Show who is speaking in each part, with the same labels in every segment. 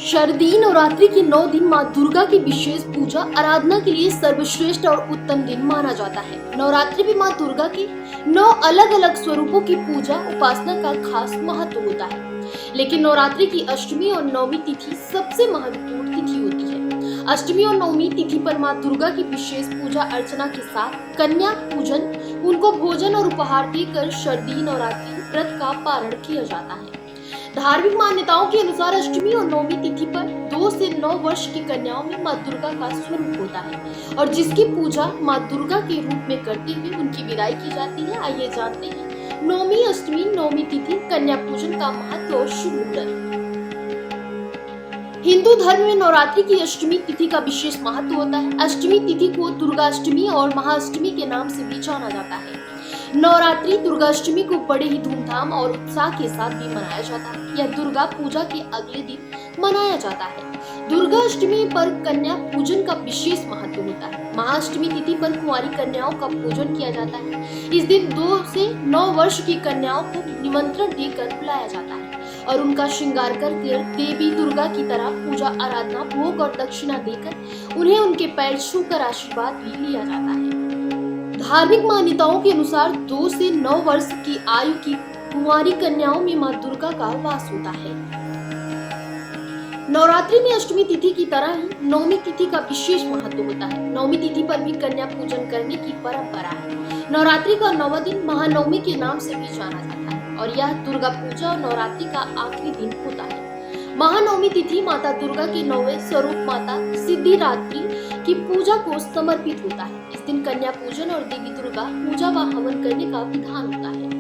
Speaker 1: शारदीय नवरात्रि के 9 दिन माँ दुर्गा की विशेष पूजा आराधना के लिए सर्वश्रेष्ठ और उत्तम दिन माना जाता है। नवरात्रि में माँ दुर्गा के 9 अलग अलग स्वरूपों की पूजा उपासना का खास महत्व होता है, लेकिन नवरात्रि की अष्टमी और नवमी तिथि सबसे महत्वपूर्ण तिथि होती है। अष्टमी और नवमी तिथि पर माँ दुर्गा की विशेष पूजा अर्चना के साथ कन्या पूजन, उनको भोजन और उपहार देकर शारदीय नवरात्रि व्रत का पारण किया जाता है। धार्मिक मान्यताओं के अनुसार अष्टमी और नवमी तिथि पर 2 से 9 वर्ष की कन्याओं में माँ दुर्गा का स्वरूप होता है और जिसकी पूजा माँ दुर्गा के रूप में करते हुए उनकी विदाई की जाती है। आइए जानते हैं नवमी, अष्टमी, नवमी तिथि, कन्या पूजन का महत्व और शुभ मुहूर्त। हिंदू धर्म में नवरात्रि की अष्टमी तिथि का विशेष महत्व होता है। अष्टमी तिथि को दुर्गाष्टमी और महाअष्टमी के नाम से भी जाना जाता है। नवरात्रि दुर्गाष्टमी को बड़े ही धूमधाम और उत्साह के साथ भी मनाया जाता है। यह दुर्गा पूजा के अगले दिन मनाया जाता है। दुर्गा अष्टमी पर कन्या पूजन का विशेष महत्व होता है। महाअष्टमी तिथि पर कुंवारी कन्याओं का पूजन किया जाता है। इस दिन 2 से 9 वर्ष की कन्याओं को निमंत्रण देकर बुलाया जाता है और उनका श्रृंगार कर देवी दुर्गा की तरह पूजा आराधना, भोग और दक्षिणा देकर उन्हें उनके पैर छूकर आशीर्वाद भी लिया जाता है। धार्मिक मान्यताओं के अनुसार 2 से 9 वर्ष की आयु की कुंवारी कन्याओं में मां दुर्गा का वास होता है। नवरात्रि में अष्टमी तिथि की तरह ही नवमी तिथि का विशेष महत्व होता है। नवमी तिथि पर भी कन्या पूजन करने की परंपरा है। नवरात्रि का 9वां दिन महानवमी के नाम से भी जाना जाता है और यह दुर्गा पूजा और नवरात्रि का आखिरी दिन होता है। महानवमी तिथि माता दुर्गा के 9वें स्वरूप माता सिद्धिदात्री की पूजा को समर्पित होता है। इस दिन कन्या पूजन और देवी दुर्गा पूजा व हवन करने का विधान होता है।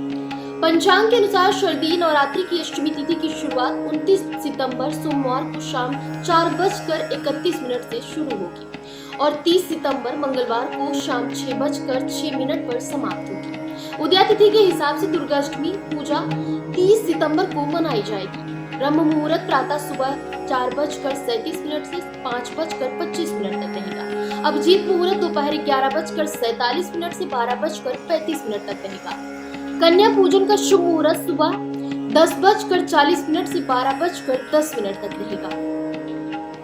Speaker 1: पंचांग के अनुसार शारदीय नवरात्रि की अष्टमी तिथि की शुरुआत 29 सितंबर सोमवार को शाम 4:31 से शुरू होगी और 30 सितंबर मंगलवार को शाम 6:06 पर समाप्त होगी। उदया तिथि के हिसाब से दुर्गाष्टमी पूजा 30 सितंबर को मनाई जाएगी। ब्रह्म मुहूर्त प्रातः सुबह 4:37 से 5:25 तक रहेगा। अभिजीत मुहूर्त दोपहर 11:47 से 12:35 तक रहेगा। कन्या पूजन का शुभ मुहूर्त सुबह 10:40 से 12:10 तक रहेगा।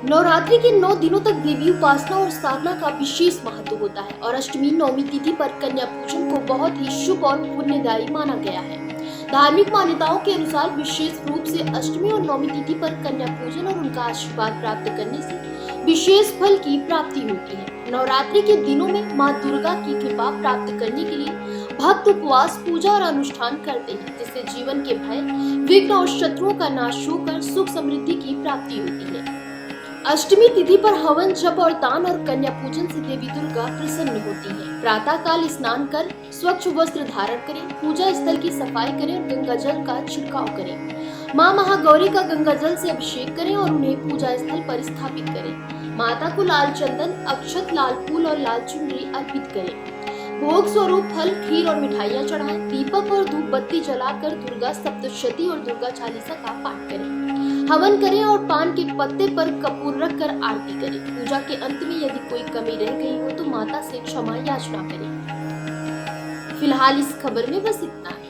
Speaker 1: नवरात्रि के 9 दिनों तक देवी उपासना और साधना का विशेष महत्व होता है और अष्टमी नवमी तिथि पर कन्या पूजन को बहुत ही शुभ और पुण्यदायी माना गया है। धार्मिक मान्यताओं के अनुसार विशेष रूप से अष्टमी और नवमी तिथि पर कन्या पूजन और उनका आशीर्वाद प्राप्त करने से विशेष फल की प्राप्ति होती है। नवरात्रि के दिनों में माँ दुर्गा की कृपा प्राप्त करने के लिए भक्त उपवास, पूजा और अनुष्ठान करते हैं, जिससे जीवन के भय, विघ्न और शत्रुओं का नाश होकर सुख समृद्धि की प्राप्ति होती है। अष्टमी तिथि पर हवन, जप और दान और कन्या पूजन से देवी दुर्गा प्रसन्न होती है। प्रातः काल स्नान कर स्वच्छ वस्त्र धारण करें, पूजा स्थल की सफाई करें और गंगा जल का छिड़काव करें। माँ महागौरी का गंगा जल से अभिषेक करें और उन्हें पूजा स्थल पर स्थापित करें। माता को लाल चंदन, अक्षत, लाल फूल और लाल चुनरी अर्पित करें। भोग स्वरूप फल, खीर और मिठाइयाँ चढ़ाएं। दीपक और धूप बत्ती जलाकर दुर्गा सप्तशती और दुर्गा चालीसा का पाठ करें। हवन करें और पान के पत्ते पर कपूर रखकर आरती करें। पूजा के अंत में यदि कोई कमी रह गई हो तो माता से क्षमा याचना करें। फिलहाल इस खबर में बस इतना है।